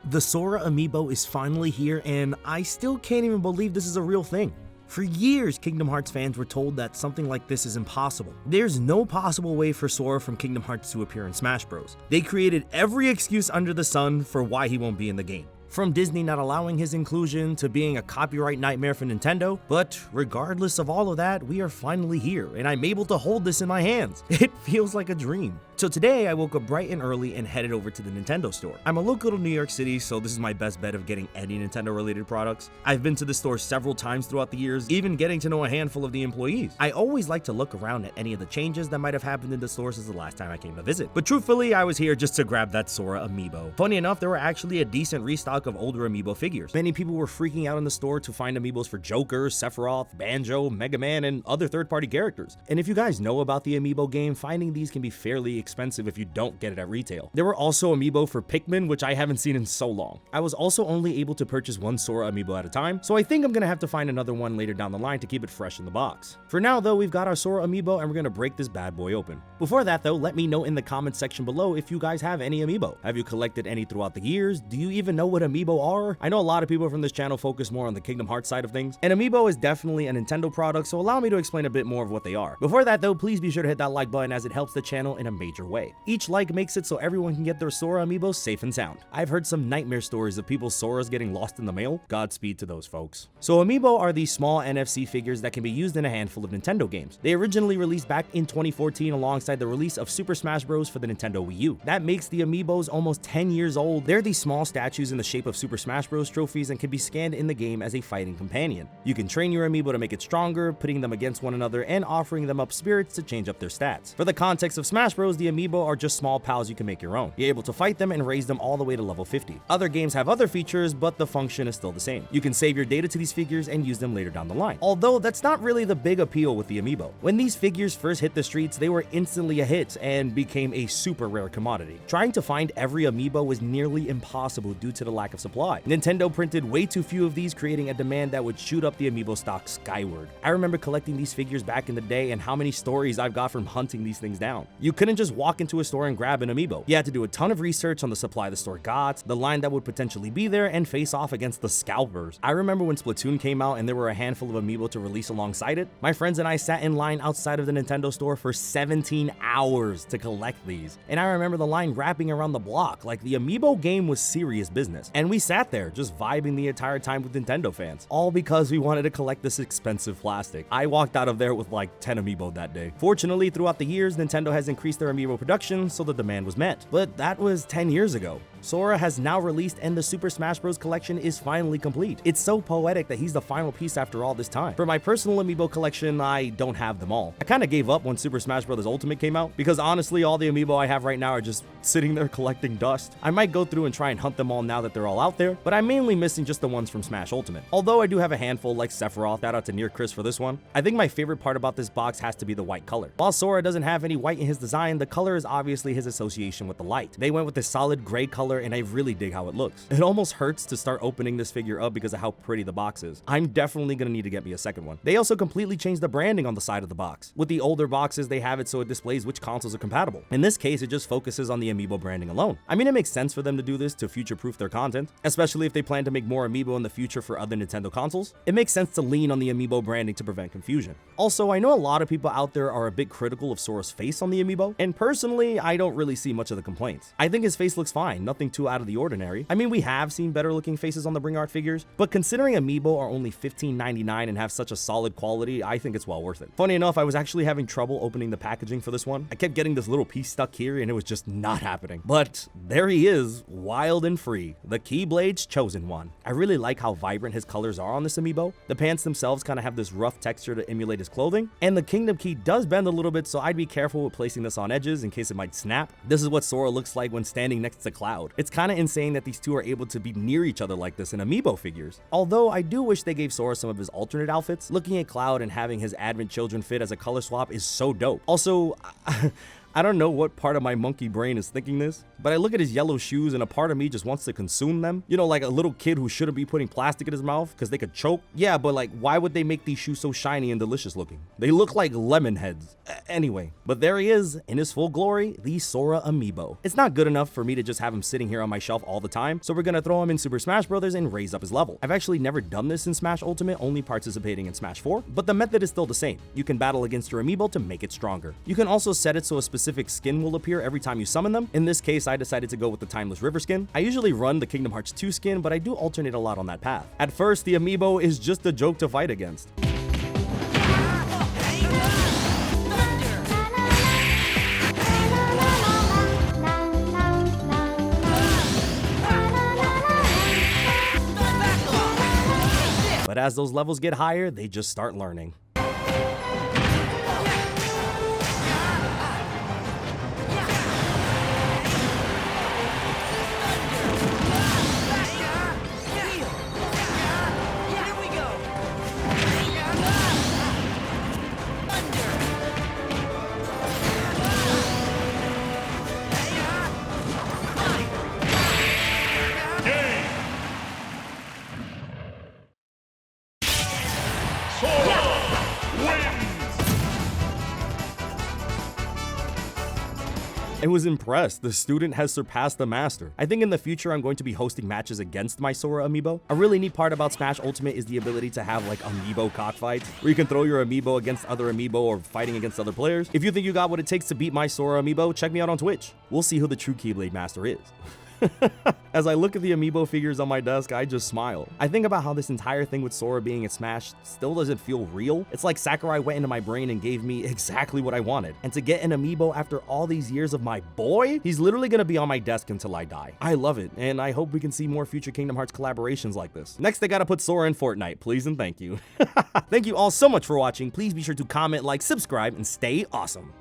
The Sora Amiibo is finally here, and I still can't even believe this is a real thing. For years, Kingdom Hearts fans were told that something like this is impossible. There's no possible way for Sora from Kingdom Hearts to appear in Smash Bros. They created every excuse under the sun for why he won't be in the game. From Disney not allowing his inclusion to being a copyright nightmare for Nintendo, but regardless of all of that, we are finally here, and I'm able to hold this in my hands. It feels like a dream. So today I woke up bright and early and headed over to the Nintendo store. I'm a local to New York City, so this is my best bet of getting any Nintendo related products. I've been to the store several times throughout the years, even getting to know a handful of the employees. I always like to look around at any of the changes that might have happened in the store since the last time I came to visit. But truthfully, I was here just to grab that Sora Amiibo. Funny enough, there were actually a decent restock of older Amiibo figures. Many people were freaking out in the store to find Amiibos for Joker, Sephiroth, Banjo, Mega Man, and other third-party characters. And if you guys know about the Amiibo game, finding these can be fairly expensive if you don't get it at retail. There were also Amiibo for Pikmin, which I haven't seen in so long. I was also only able to purchase one Sora Amiibo at a time, so I think I'm gonna have to find another one later down the line to keep it fresh in the box. For now though, we've got our Sora Amiibo and we're gonna break this bad boy open. Before that though, let me know in the comments section below if you guys have any Amiibo. Have you collected any throughout the years? Do you even know what Amiibo are? I know a lot of people from this channel focus more on the Kingdom Hearts side of things, and Amiibo is definitely a Nintendo product, so allow me to explain a bit more of what they are. Before that though, please be sure to hit that like button as it helps the channel in a major way. Each like makes it so everyone can get their Sora Amiibo safe and sound. I've heard some nightmare stories of people's Soras getting lost in the mail. Godspeed to those folks. So Amiibo are these small NFC figures that can be used in a handful of Nintendo games. They originally released back in 2014 alongside the release of Super Smash Bros. For the Nintendo Wii U. That makes the Amiibos almost 10 years old. They're these small statues in the shape of Super Smash Bros. Trophies and can be scanned in the game as a fighting companion. You can train your Amiibo to make it stronger, putting them against one another and offering them up spirits to change up their stats. For the context of Smash Bros, the Amiibo are just small pals you can make your own. You're able to fight them and raise them all the way to level 50. Other games have other features, but the function is still the same. You can save your data to these figures and use them later down the line. Although that's not really the big appeal with the Amiibo. When these figures first hit the streets, they were instantly a hit and became a super rare commodity. Trying to find every Amiibo was nearly impossible due to the lack of supply. Nintendo printed way too few of these, creating a demand that would shoot up the Amiibo stock skyward. I remember collecting these figures back in the day and how many stories I've got from hunting these things down. You couldn't just walk into a store and grab an Amiibo. You had to do a ton of research on the supply the store got, the line that would potentially be there, and face off against the scalpers. I remember when Splatoon came out and there were a handful of Amiibo to release alongside it. My friends and I sat in line outside of the Nintendo store for 17 hours to collect these. And I remember the line wrapping around the block, like the Amiibo game was serious business. And we sat there just vibing the entire time with Nintendo fans, all because we wanted to collect this expensive plastic. I walked out of there with like 10 Amiibo that day. Fortunately, throughout the years, Nintendo has increased their Amiibo production, so the demand was met. But that was 10 years ago. Sora has now released and the Super Smash Bros. Collection is finally complete. It's so poetic that he's the final piece after all this time. For my personal Amiibo collection, I don't have them all. I kind of gave up when Super Smash Bros. Ultimate came out, because honestly, all the Amiibo I have right now are just sitting there collecting dust. I might go through and try and hunt them all now that they're all out there, but I'm mainly missing just the ones from Smash Ultimate. Although I do have a handful like Sephiroth, shout out to Near Chris for this one. I think my favorite part about this box has to be the white color. While Sora doesn't have any white in his design, the color is obviously his association with the light. They went with a solid gray color and I really dig how it looks. It almost hurts to start opening this figure up because of how pretty the box is. I'm definitely gonna need to get me a second one. They also completely changed the branding on the side of the box. With the older boxes, they have it so it displays which consoles are compatible. In this case, it just focuses on the Amiibo branding alone. I mean, it makes sense for them to do this to future-proof their content, especially if they plan to make more Amiibo in the future for other Nintendo consoles. It makes sense to lean on the Amiibo branding to prevent confusion. Also, I know a lot of people out there are a bit critical of Sora's face on the Amiibo, and personally, I don't really see much of the complaints. I think his face looks fine, nothing too out of the ordinary. I mean, we have seen better looking faces on the Bring Art figures, but considering Amiibo are only $15.99 and have such a solid quality, I think it's well worth it. Funny enough, I was actually having trouble opening the packaging for this one. I kept getting this little piece stuck here and it was just not happening. But there he is, wild and free, the Keyblade's chosen one. I really like how vibrant his colors are on this Amiibo. The pants themselves kind of have this rough texture to emulate his clothing, and the Kingdom Key does bend a little bit, so I'd be careful with placing this on edges in case it might snap. This is what Sora looks like when standing next to Cloud. It's kind of insane that these two are able to be near each other like this in Amiibo figures. Although I do wish they gave Sora some of his alternate outfits. Looking at Cloud and having his Advent Children fit as a color swap is so dope. Also, I don't know what part of my monkey brain is thinking this, but I look at his yellow shoes and a part of me just wants to consume them. You know, like a little kid who shouldn't be putting plastic in his mouth because they could choke. Yeah, but like, why would they make these shoes so shiny and delicious looking? They look like lemon heads. Anyway, but there he is in his full glory, the Sora Amiibo. It's not good enough for me to just have him sitting here on my shelf all the time, so we're gonna throw him in Super Smash Bros. And raise up his level. I've actually never done this in Smash Ultimate, only participating in Smash 4, but the method is still the same. You can battle against your Amiibo to make it stronger. You can also set it so a specific skin will appear every time you summon them. In this case, I decided to go with the Timeless River skin. I usually run the Kingdom Hearts 2 skin, but I do alternate a lot on that path. At first, the Amiibo is just a joke to fight against. But as those levels get higher, they just start learning. I was impressed. The student has surpassed the master. I think in the future I'm going to be hosting matches against my Sora Amiibo. A really neat part about Smash Ultimate is the ability to have like Amiibo cockfights, where you can throw your Amiibo against other Amiibo or fighting against other players. If you think you got what it takes to beat my Sora Amiibo, check me out on Twitch. We'll see who the true Keyblade Master is. As I look at the Amiibo figures on my desk, I just smile. I think about how this entire thing with Sora being in Smash still doesn't feel real. It's like Sakurai went into my brain and gave me exactly what I wanted. And to get an Amiibo after all these years of my boy, he's literally gonna be on my desk until I die. I love it, and I hope we can see more future Kingdom Hearts collaborations like this. Next, I gotta put Sora in Fortnite, please and thank you. Thank you all so much for watching. Please be sure to comment, like, subscribe, and stay awesome.